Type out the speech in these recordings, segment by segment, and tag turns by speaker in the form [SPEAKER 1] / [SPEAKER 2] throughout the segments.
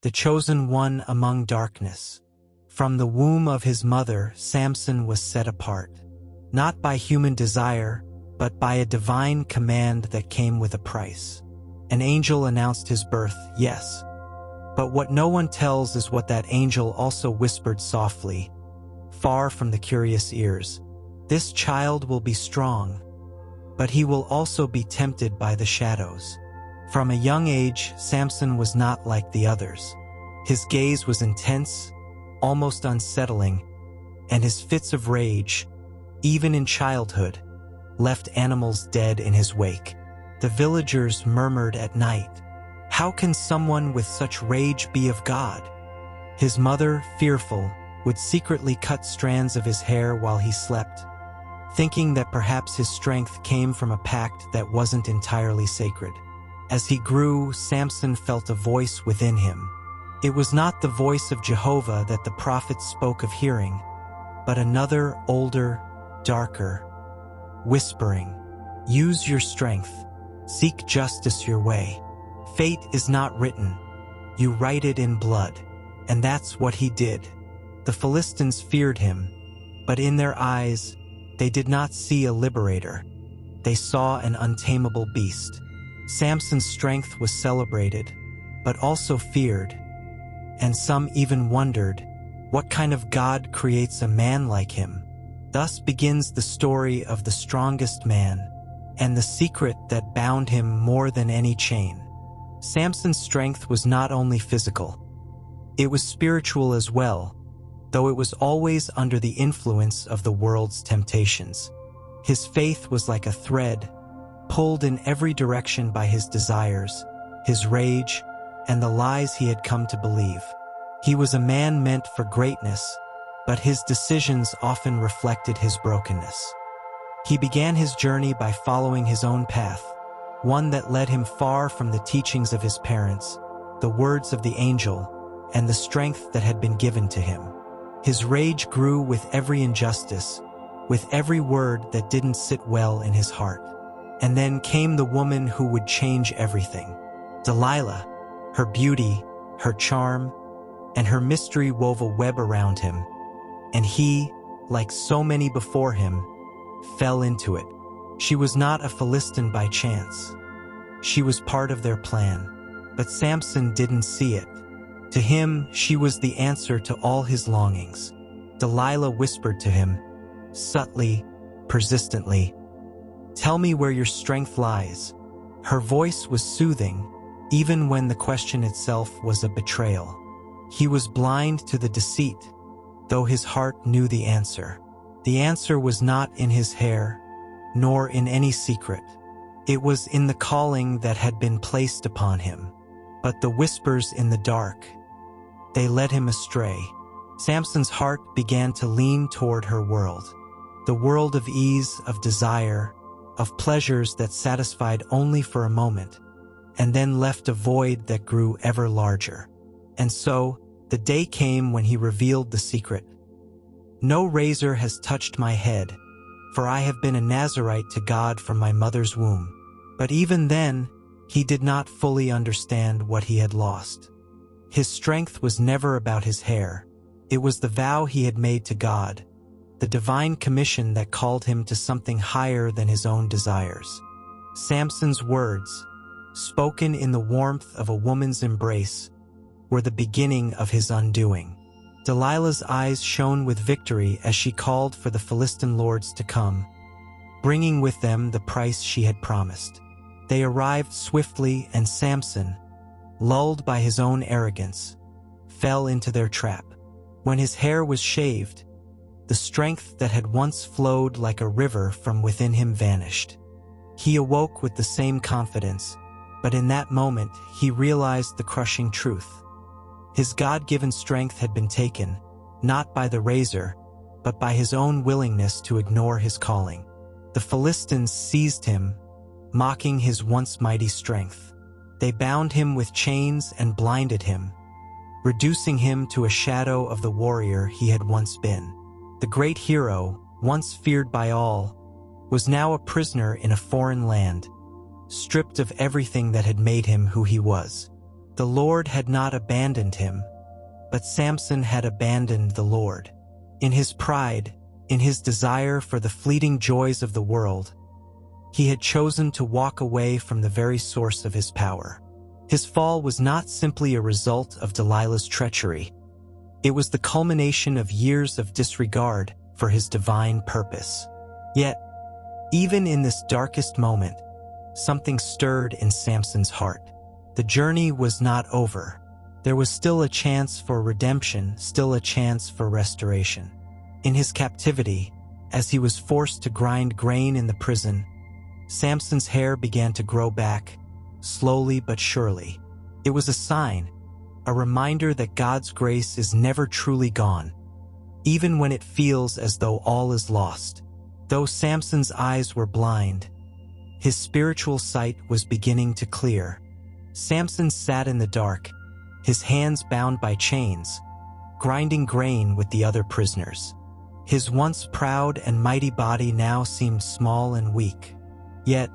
[SPEAKER 1] the chosen one among darkness. From the womb of his mother, Samson was set apart, not by human desire, but by a divine command that came with a price. An angel announced his birth, yes, but what no one tells is what that angel also whispered softly, far from the curious ears. This child will be strong, but he will also be tempted by the shadows. From a young age, Samson was not like the others. His gaze was intense, almost unsettling, and his fits of rage, even in childhood, left animals dead in his wake. The villagers murmured at night, "How can someone with such rage be of God?" His mother, fearful, would secretly cut strands of his hair while he slept, thinking that perhaps his strength came from a pact that wasn't entirely sacred. As he grew, Samson felt a voice within him. It was not the voice of Jehovah that the prophets spoke of hearing, but another, older, darker, whispering, "Use your strength. Seek justice your way. Fate is not written. You write it in blood." And that's what he did. The Philistines feared him, but in their eyes, they did not see a liberator. They saw an untamable beast. Samson's strength was celebrated, but also feared, and some even wondered, what kind of God creates a man like him? Thus begins the story of the strongest man, and the secret that bound him more than any chain. Samson's strength was not only physical. It was spiritual as well, though it was always under the influence of the world's temptations. His faith was like a thread, pulled in every direction by his desires, his rage, and the lies he had come to believe. He was a man meant for greatness, but his decisions often reflected his brokenness. He began his journey by following his own path, one that led him far from the teachings of his parents, the words of the angel, and the strength that had been given to him. His rage grew with every injustice, with every word that didn't sit well in his heart. And then came the woman who would change everything. Delilah, her beauty, her charm, and her mystery wove a web around him, and he, like so many before him, fell into it. She was not a Philistine by chance. She was part of their plan, but Samson didn't see it. To him, she was the answer to all his longings. Delilah whispered to him, subtly, persistently, "Tell me where your strength lies." Her voice was soothing, even when the question itself was a betrayal. He was blind to the deceit, though his heart knew the answer. The answer was not in his hair, nor in any secret. It was in the calling that had been placed upon him. But the whispers in the dark, they led him astray. Samson's heart began to lean toward her world, the world of ease, of desire, of pleasures that satisfied only for a moment, and then left a void that grew ever larger. And so, the day came when he revealed the secret. "No razor has touched my head, for I have been a Nazirite to God from my mother's womb." But even then, he did not fully understand what he had lost. His strength was never about his hair. It was the vow he had made to God, the divine commission that called him to something higher than his own desires. Samson's words, spoken in the warmth of a woman's embrace, were the beginning of his undoing. Delilah's eyes shone with victory as she called for the Philistine lords to come, bringing with them the price she had promised. They arrived swiftly, and Samson, lulled by his own arrogance, fell into their trap. When his hair was shaved, the strength that had once flowed like a river from within him vanished. He awoke with the same confidence, but in that moment he realized the crushing truth. His God-given strength had been taken, not by the razor, but by his own willingness to ignore his calling. The Philistines seized him, mocking his once mighty strength. They bound him with chains and blinded him, reducing him to a shadow of the warrior he had once been. The great hero, once feared by all, was now a prisoner in a foreign land, stripped of everything that had made him who he was. The Lord had not abandoned him, but Samson had abandoned the Lord. In his pride, in his desire for the fleeting joys of the world, he had chosen to walk away from the very source of his power. His fall was not simply a result of Delilah's treachery. It was the culmination of years of disregard for his divine purpose. Yet, even in this darkest moment, something stirred in Samson's heart. The journey was not over. There was still a chance for redemption, still a chance for restoration. In his captivity, as he was forced to grind grain in the prison, Samson's hair began to grow back, slowly but surely. It was a sign, a reminder that God's grace is never truly gone, even when it feels as though all is lost. Though Samson's eyes were blind, his spiritual sight was beginning to clear. Samson sat in the dark, his hands bound by chains, grinding grain with the other prisoners. His once proud and mighty body now seemed small and weak. Yet,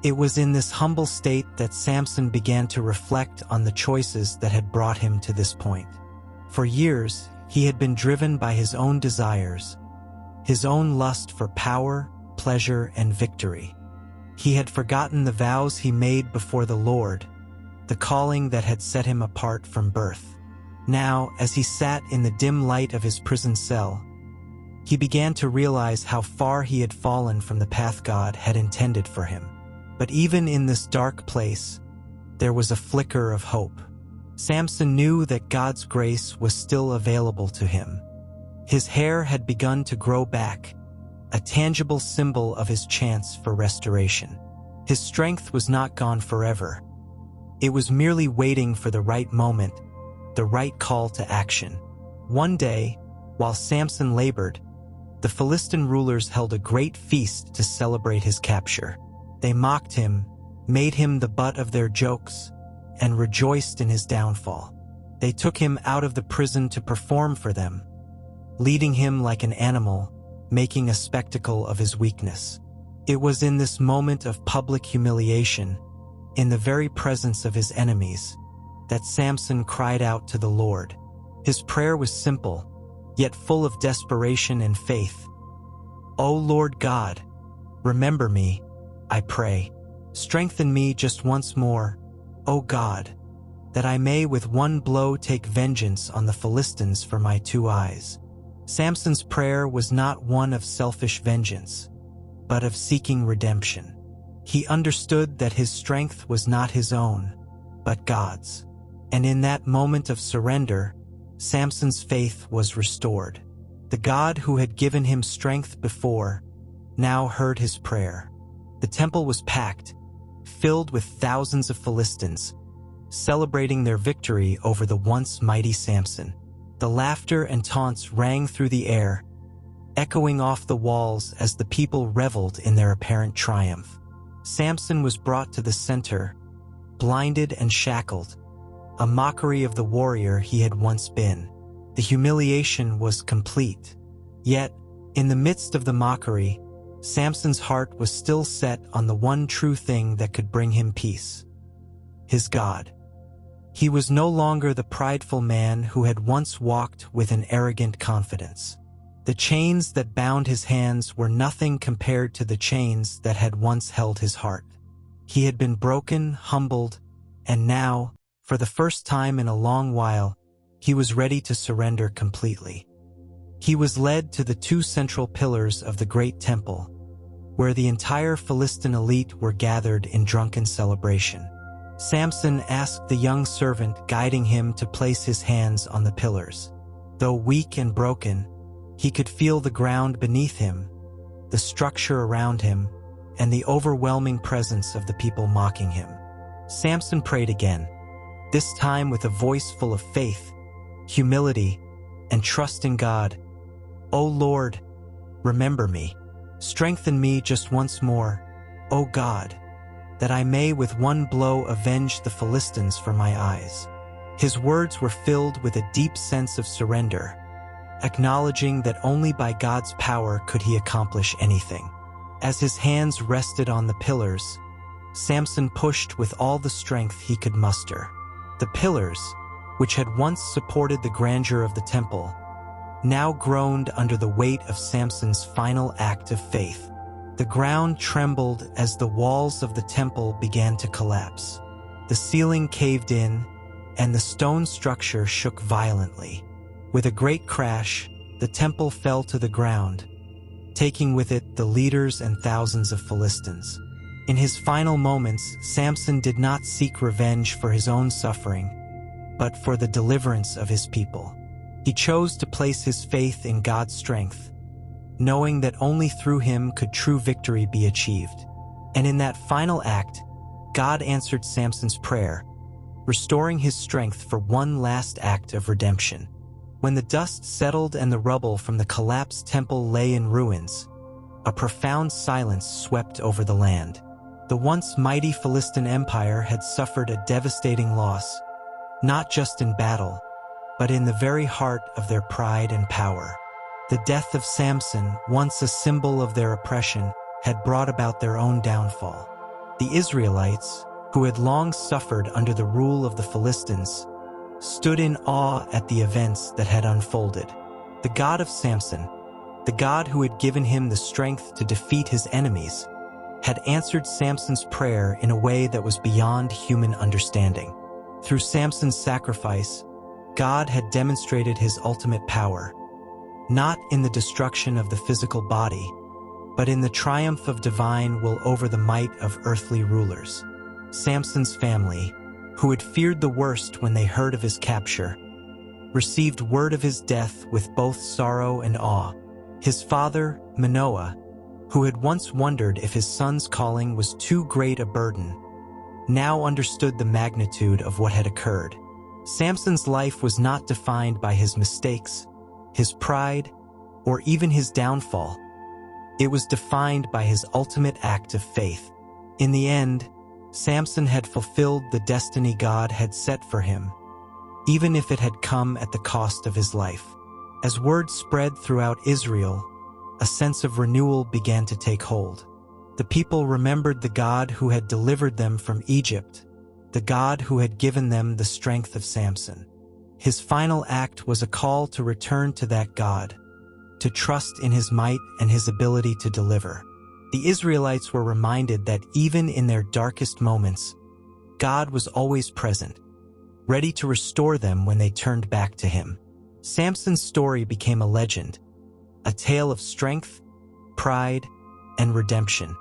[SPEAKER 1] it was in this humble state that Samson began to reflect on the choices that had brought him to this point. For years, he had been driven by his own desires, his own lust for power, pleasure, and victory. He had forgotten the vows he made before the Lord, the calling that had set him apart from birth. Now, as he sat in the dim light of his prison cell, he began to realize how far he had fallen from the path God had intended for him. But even in this dark place, there was a flicker of hope. Samson knew that God's grace was still available to him. His hair had begun to grow back, a tangible symbol of his chance for restoration. His strength was not gone forever. It was merely waiting for the right moment, the right call to action. One day, while Samson labored, the Philistine rulers held a great feast to celebrate his capture. They mocked him, made him the butt of their jokes, and rejoiced in his downfall. They took him out of the prison to perform for them, leading him like an animal, making a spectacle of his weakness. It was in this moment of public humiliation, in the very presence of his enemies, that Samson cried out to the Lord. His prayer was simple, yet full of desperation and faith. "O Lord God, remember me, I pray. Strengthen me just once more, O God, that I may with one blow take vengeance on the Philistines for my 2 eyes." Samson's prayer was not one of selfish vengeance, but of seeking redemption. He understood that his strength was not his own, but God's. And in that moment of surrender, Samson's faith was restored. The God who had given him strength before now heard his prayer. The temple was packed, filled with thousands of Philistines, celebrating their victory over the once mighty Samson. The laughter and taunts rang through the air, echoing off the walls as the people reveled in their apparent triumph. Samson was brought to the center, blinded and shackled, a mockery of the warrior he had once been. The humiliation was complete. Yet, in the midst of the mockery, Samson's heart was still set on the one true thing that could bring him peace: his God. He was no longer the prideful man who had once walked with an arrogant confidence. The chains that bound his hands were nothing compared to the chains that had once held his heart. He had been broken, humbled, and now, for the first time in a long while, he was ready to surrender completely. He was led to the 2 central pillars of the great temple, where the entire Philistine elite were gathered in drunken celebration. Samson asked the young servant guiding him to place his hands on the pillars. Though weak and broken, he could feel the ground beneath him, the structure around him, and the overwhelming presence of the people mocking him. Samson prayed again, this time with a voice full of faith, humility, and trust in God. "O Lord, remember me. Strengthen me just once more, O God, that I may with one blow avenge the Philistines for my eyes." His words were filled with a deep sense of surrender, acknowledging that only by God's power could he accomplish anything. As his hands rested on the pillars, Samson pushed with all the strength he could muster. The pillars, which had once supported the grandeur of the temple, now groaned under the weight of Samson's final act of faith. The ground trembled as the walls of the temple began to collapse. The ceiling caved in, and the stone structure shook violently. With a great crash, the temple fell to the ground, taking with it the leaders and thousands of Philistines. In his final moments, Samson did not seek revenge for his own suffering, but for the deliverance of his people. He chose to place his faith in God's strength, knowing that only through him could true victory be achieved. And in that final act, God answered Samson's prayer, restoring his strength for one last act of redemption. When the dust settled and the rubble from the collapsed temple lay in ruins, a profound silence swept over the land. The once mighty Philistine empire had suffered a devastating loss, not just in battle, but in the very heart of their pride and power. The death of Samson, once a symbol of their oppression, had brought about their own downfall. The Israelites, who had long suffered under the rule of the Philistines, stood in awe at the events that had unfolded. The God of Samson, the God who had given him the strength to defeat his enemies, had answered Samson's prayer in a way that was beyond human understanding. Through Samson's sacrifice, God had demonstrated his ultimate power, not in the destruction of the physical body, but in the triumph of divine will over the might of earthly rulers. Samson's family, who had feared the worst when they heard of his capture, received word of his death with both sorrow and awe. His father, Manoah, who had once wondered if his son's calling was too great a burden, now understood the magnitude of what had occurred. Samson's life was not defined by his mistakes, his pride, or even his downfall. It was defined by his ultimate act of faith. In the end, Samson had fulfilled the destiny God had set for him, even if it had come at the cost of his life. As word spread throughout Israel, a sense of renewal began to take hold. The people remembered the God who had delivered them from Egypt, the God who had given them the strength of Samson. His final act was a call to return to that God, to trust in his might and his ability to deliver. The Israelites were reminded that even in their darkest moments, God was always present, ready to restore them when they turned back to him. Samson's story became a legend, a tale of strength, pride, and redemption.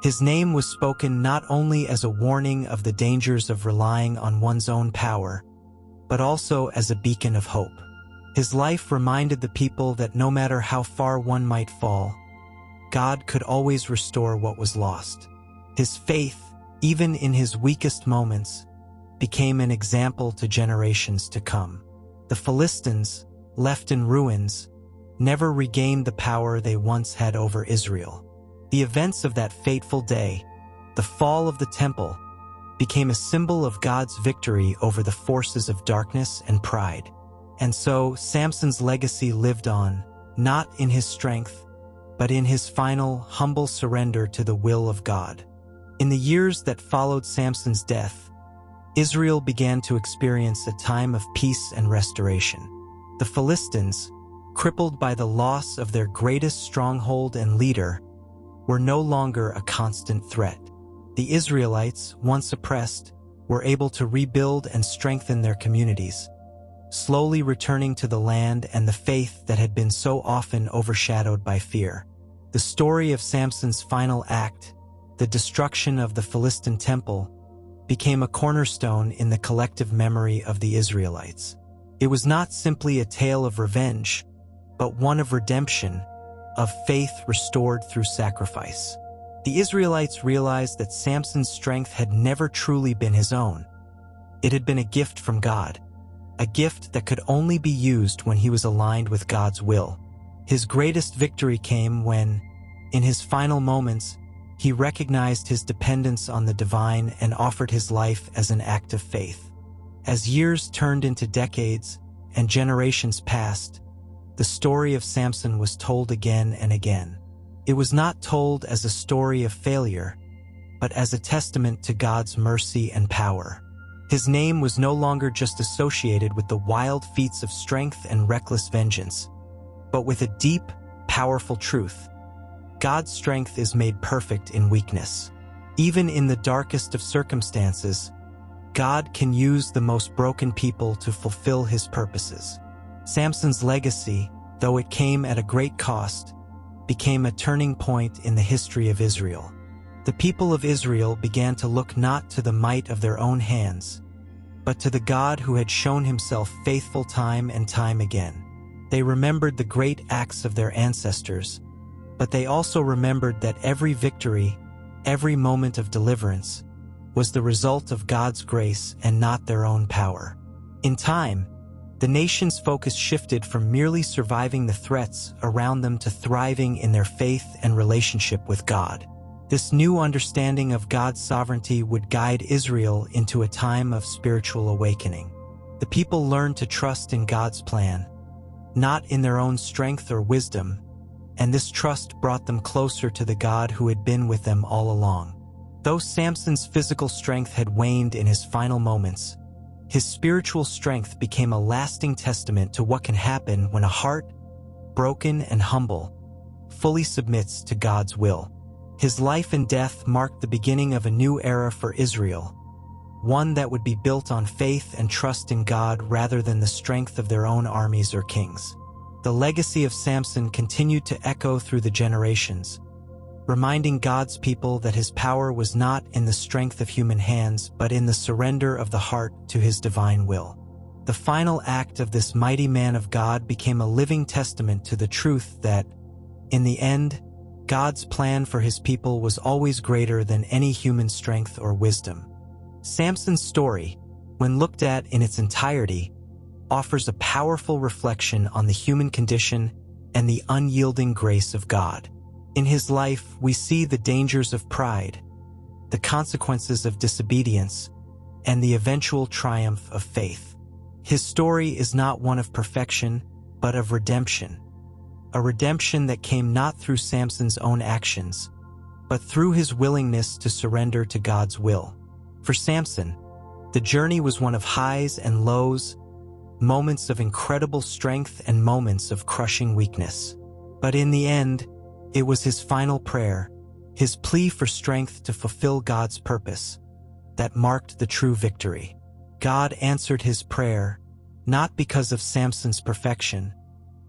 [SPEAKER 1] His name was spoken not only as a warning of the dangers of relying on one's own power, but also as a beacon of hope. His life reminded the people that no matter how far one might fall, God could always restore what was lost. His faith, even in his weakest moments, became an example to generations to come. The Philistines, left in ruins, never regained the power they once had over Israel. The events of that fateful day, the fall of the temple, became a symbol of God's victory over the forces of darkness and pride. And so Samson's legacy lived on, not in his strength, but in his final, humble surrender to the will of God. In the years that followed Samson's death, Israel began to experience a time of peace and restoration. The Philistines, crippled by the loss of their greatest stronghold and leader, were no longer a constant threat. The Israelites, once oppressed, were able to rebuild and strengthen their communities, slowly returning to the land and the faith that had been so often overshadowed by fear. The story of Samson's final act, the destruction of the Philistine temple, became a cornerstone in the collective memory of the Israelites. It was not simply a tale of revenge, but one of redemption, of faith restored through sacrifice. The Israelites realized that Samson's strength had never truly been his own. It had been a gift from God, a gift that could only be used when he was aligned with God's will. His greatest victory came when, in his final moments, he recognized his dependence on the divine and offered his life as an act of faith. As years turned into decades and generations passed, the story of Samson was told again and again. It was not told as a story of failure, but as a testament to God's mercy and power. His name was no longer just associated with the wild feats of strength and reckless vengeance, but with a deep, powerful truth. God's strength is made perfect in weakness. Even in the darkest of circumstances, God can use the most broken people to fulfill his purposes. Samson's legacy, though it came at a great cost, became a turning point in the history of Israel. The people of Israel began to look not to the might of their own hands, but to the God who had shown himself faithful time and time again. They remembered the great acts of their ancestors, but they also remembered that every victory, every moment of deliverance, was the result of God's grace and not their own power. In time, the nation's focus shifted from merely surviving the threats around them to thriving in their faith and relationship with God. This new understanding of God's sovereignty would guide Israel into a time of spiritual awakening. The people learned to trust in God's plan, not in their own strength or wisdom, and this trust brought them closer to the God who had been with them all along. Though Samson's physical strength had waned in his final moments, his spiritual strength became a lasting testament to what can happen when a heart, broken and humble, fully submits to God's will. His life and death marked the beginning of a new era for Israel, one that would be built on faith and trust in God rather than the strength of their own armies or kings. The legacy of Samson continued to echo through the generations, reminding God's people that his power was not in the strength of human hands, but in the surrender of the heart to his divine will. The final act of this mighty man of God became a living testament to the truth that, in the end, God's plan for his people was always greater than any human strength or wisdom. Samson's story, when looked at in its entirety, offers a powerful reflection on the human condition and the unyielding grace of God. In his life, we see the dangers of pride, the consequences of disobedience, and the eventual triumph of faith. His story is not one of perfection, but of redemption. A redemption that came not through Samson's own actions, but through his willingness to surrender to God's will. For Samson, the journey was one of highs and lows, moments of incredible strength and moments of crushing weakness. But in the end, it was his final prayer, his plea for strength to fulfill God's purpose, that marked the true victory. God answered his prayer, not because of Samson's perfection,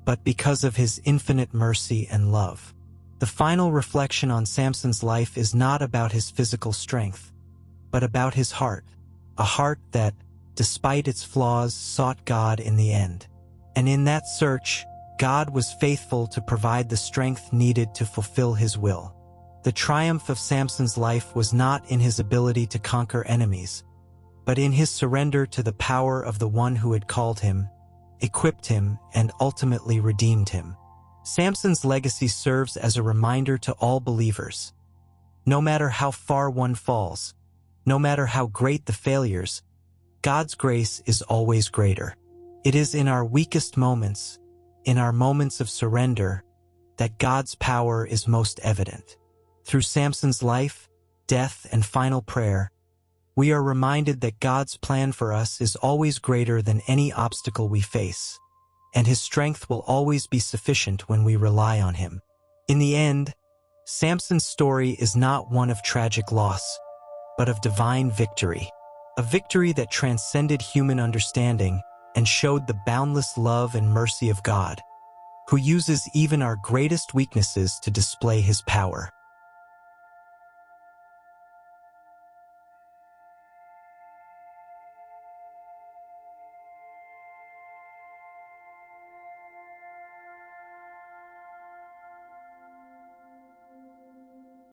[SPEAKER 1] but because of his infinite mercy and love. The final reflection on Samson's life is not about his physical strength, but about his heart, a heart that, despite its flaws, sought God in the end. And in that search, God was faithful to provide the strength needed to fulfill his will. The triumph of Samson's life was not in his ability to conquer enemies, but in his surrender to the power of the one who had called him, equipped him, and ultimately redeemed him. Samson's legacy serves as a reminder to all believers. No matter how far one falls, no matter how great the failures, God's grace is always greater. It is in our weakest moments, in our moments of surrender, that God's power is most evident. Through Samson's life, death, and final prayer, we are reminded that God's plan for us is always greater than any obstacle we face, and his strength will always be sufficient when we rely on him. In the end, Samson's story is not one of tragic loss, but of divine victory, a victory that transcended human understanding and showed the boundless love and mercy of God, who uses even our greatest weaknesses to display his power.